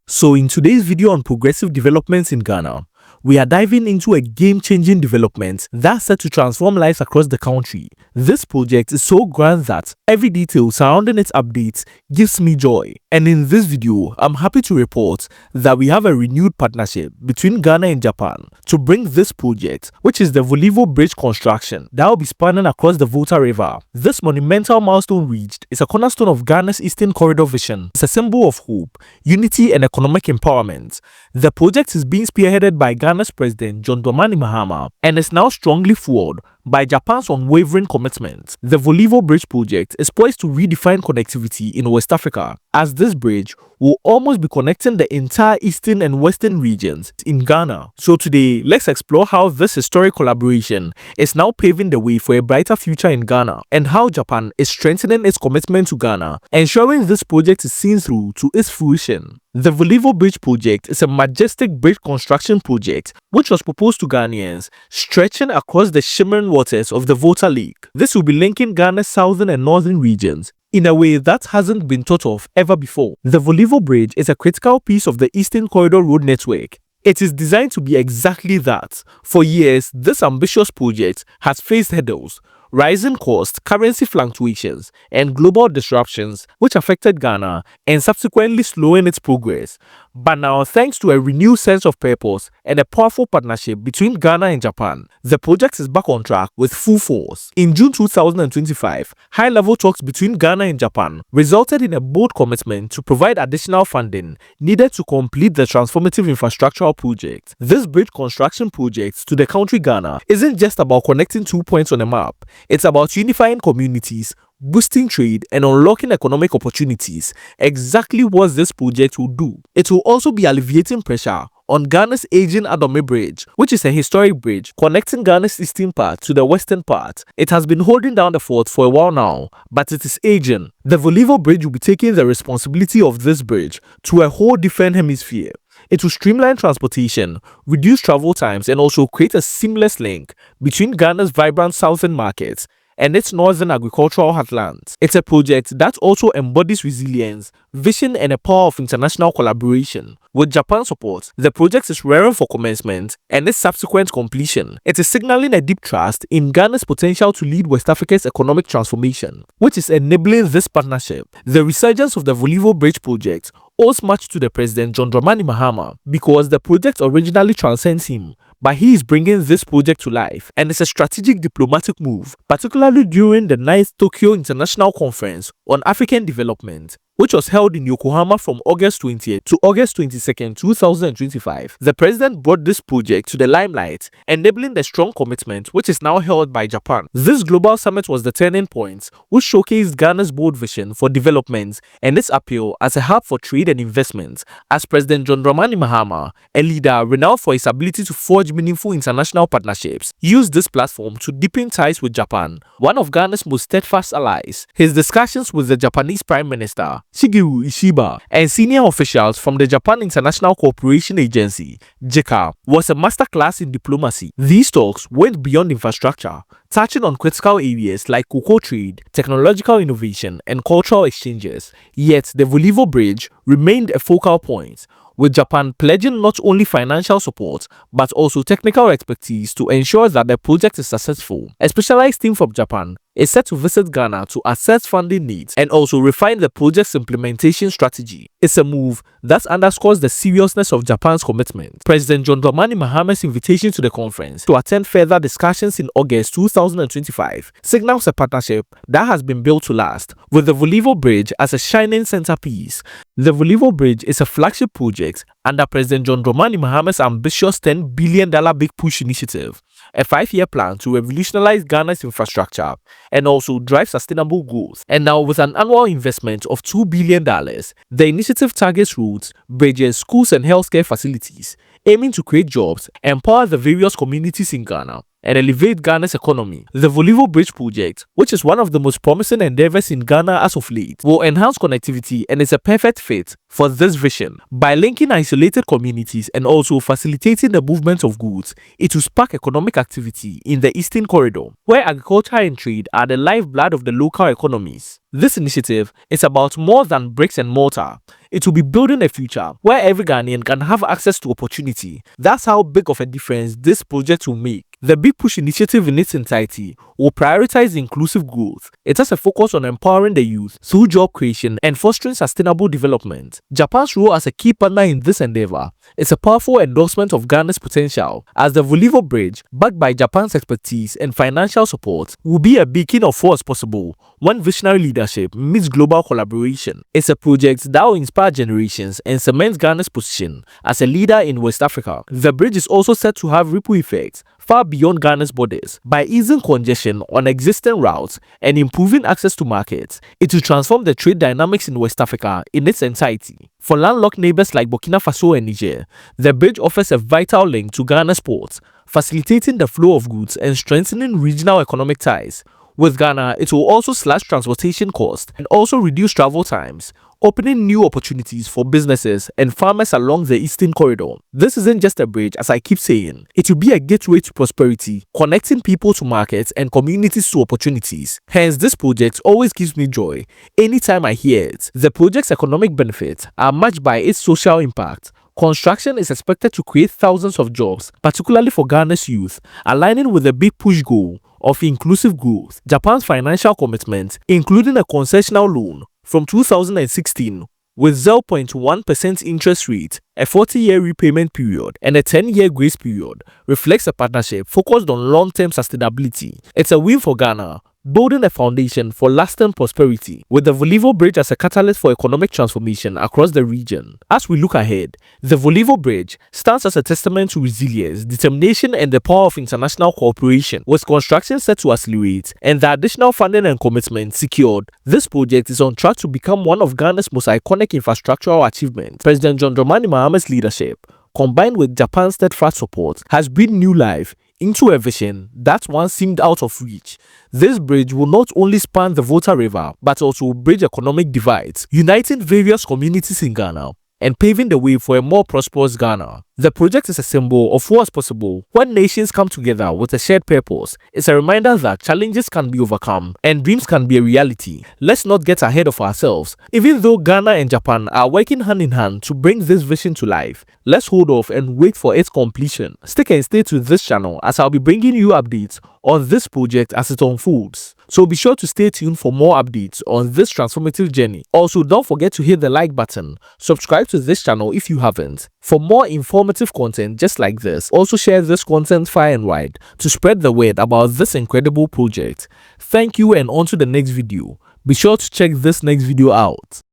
So in today's video on progressive developments in Ghana, we are diving into a game-changing development that's set to transform lives across the country. This project is so grand that every detail surrounding its updates gives me joy. And in this video, I'm happy to report that we have a renewed partnership between Ghana and Japan to bring this project, which is the Volivo bridge construction that will be spanning across the Volta River. This monumental milestone reached is a cornerstone of Ghana's Eastern Corridor vision. It's a symbol of hope, unity and economic empowerment. The project is being spearheaded by Ghana's President John Mahama and is now strongly fueled by Japan's unwavering commitment. The Volivo Bridge project is poised to redefine connectivity in West Africa, as this bridge will almost be connecting the entire eastern and western regions in Ghana. So today, let's explore how this historic collaboration is now paving the way for a brighter future in Ghana, and how Japan is strengthening its commitment to Ghana, ensuring this project is seen through to its fruition. The Volivo Bridge project is a majestic bridge construction project which was proposed to Ghanaians, stretching across the shimmering waters of the Volta Lake. This will be linking Ghana's southern and northern regions in a way that hasn't been thought of ever before. The Volivo Bridge is a critical piece of the Eastern Corridor road network. It is designed to be exactly that. For years, this ambitious project has faced hurdles, rising costs, currency fluctuations, and global disruptions which affected Ghana and subsequently slowing its progress. But now, thanks to a renewed sense of purpose and a powerful partnership between Ghana and Japan, the project is back on track with full force. In June 2025, high-level talks between Ghana and Japan resulted in a bold commitment to provide additional funding needed to complete the transformative infrastructural project. This bridge construction project to the country Ghana isn't just about connecting 2 points on a map. It's about unifying communities, boosting trade, and unlocking economic opportunities. Exactly what this project will do. It will also be alleviating pressure on Ghana's aging Adome Bridge, which is a historic bridge connecting Ghana's eastern part to the western part. It has been holding down the fort for a while now, but it is aging. The Volivo Bridge will be taking the responsibility of this bridge to a whole different hemisphere. It will streamline transportation, reduce travel times, and also create a seamless link between Ghana's vibrant southern markets and its northern agricultural heartlands. It's a project that also embodies resilience, vision, and a power of international collaboration. With Japan's support, the project is raring for commencement and its subsequent completion. It is signaling a deep trust in Ghana's potential to lead West Africa's economic transformation, which is enabling this partnership. The resurgence of the Volivo Bridge project owes much to the President John Mahama, because the project originally transcends him, but he is bringing this project to life, and it's a strategic diplomatic move, particularly during the 9th Tokyo International Conference on African Development, which was held in Yokohama from August 20th to August 22nd, 2025. The president brought this project to the limelight, enabling the strong commitment which is now held by Japan. This global summit was the turning point, which showcased Ghana's bold vision for development and its appeal as a hub for trade and investment, as President John Mahama, a leader renowned for his ability to forge meaningful international partnerships, used this platform to deepen ties with Japan, one of Ghana's most steadfast allies. His discussions with the Japanese Prime Minister Ishiba and senior officials from the Japan International Cooperation Agency (JICA) was a masterclass in diplomacy. These talks went beyond infrastructure, touching on critical areas like cocoa trade, technological innovation, and cultural exchanges. Yet the Volivo Bridge remained a focal point, with Japan pledging not only financial support but also technical expertise to ensure that the project is successful. A specialized team from Japan is set to visit Ghana to assess funding needs and also refine the project's implementation strategy. It's a move that underscores the seriousness of Japan's commitment. President John Mahama's invitation to the conference to attend further discussions in August 2025 signals a partnership that has been built to last, with the Volivo Bridge as a shining centerpiece. The Volivo Bridge is a flagship project under President John Mahama's ambitious $10 billion Big Push initiative, a 5-year plan to revolutionize Ghana's infrastructure and also drive sustainable growth. And now, with an annual investment of $2 billion, the initiative targets roads, bridges, schools, and healthcare facilities, aiming to create jobs, empower the various communities in Ghana, and elevate Ghana's economy. The Volivo Bridge project, which is one of the most promising endeavors in Ghana as of late, will enhance connectivity and is a perfect fit for this vision. By linking isolated communities and also facilitating the movement of goods, it will spark economic activity in the Eastern Corridor, where agriculture and trade are the lifeblood of the local economies. This initiative is about more than bricks and mortar. It will be building a future where every Ghanaian can have access to opportunity. That's how big of a difference this project will make. The Big Push initiative in its entirety will prioritize inclusive growth. It has a focus on empowering the youth through job creation and fostering sustainable development. Japan's role as a key partner in this endeavor is a powerful endorsement of Ghana's potential, as the Volivo Bridge, backed by Japan's expertise and financial support, will be a beacon of what's possible when visionary leadership meets global collaboration. It's a project that will inspire generations and cement Ghana's position as a leader in West Africa. The bridge is also set to have ripple effects far beyond Ghana's borders. By easing congestion on existing routes and improving access to markets, it will transform the trade dynamics in West Africa in its entirety. For landlocked neighbors like Burkina Faso and Niger, the bridge offers a vital link to Ghana's ports, facilitating the flow of goods and strengthening regional economic ties. With Ghana, it will also slash transportation costs and also reduce travel times, opening new opportunities for businesses and farmers along the Eastern Corridor. This isn't just a bridge, as I keep saying. It will be a gateway to prosperity, connecting people to markets and communities to opportunities. Hence, this project always gives me joy anytime I hear it. The project's economic benefits are matched by its social impact. Construction is expected to create thousands of jobs, particularly for Ghana's youth, aligning with the Big Push goal of inclusive growth. Japan's financial commitment, including a concessional loan from 2016 with 0.1% interest rate, a 40-year repayment period, and a 10-year grace period, reflects a partnership focused on long-term sustainability. It's a win for Ghana, building a foundation for lasting prosperity, with the Volivo Bridge as a catalyst for economic transformation across the region. As we look ahead, the Volivo Bridge stands as a testament to resilience, determination, and the power of international cooperation. With construction set to accelerate and the additional funding and commitment secured, this project is on track to become one of Ghana's most iconic infrastructural achievements. President John Mahama's leadership, combined with Japan's steadfast support, has breathed new life into a vision that once seemed out of reach. This bridge will not only span the Volta River, but also bridge economic divides, uniting various communities in Ghana and paving the way for a more prosperous Ghana. The project is a symbol of what's possible when nations come together with a shared purpose. It's a reminder that challenges can be overcome and dreams can be a reality. Let's not get ahead of ourselves. Even though Ghana and Japan are working hand in hand to bring this vision to life, let's hold off and wait for its completion. Stick and stay to this channel, as I'll be bringing you updates on this project as it unfolds. So be sure to stay tuned for more updates on this transformative journey. Also, don't forget to hit the like button, subscribe to this channel if you haven't. For more informative content just like this, also share this content far and wide to spread the word about this incredible project. Thank you, and on to the next video. Be sure to check this next video out.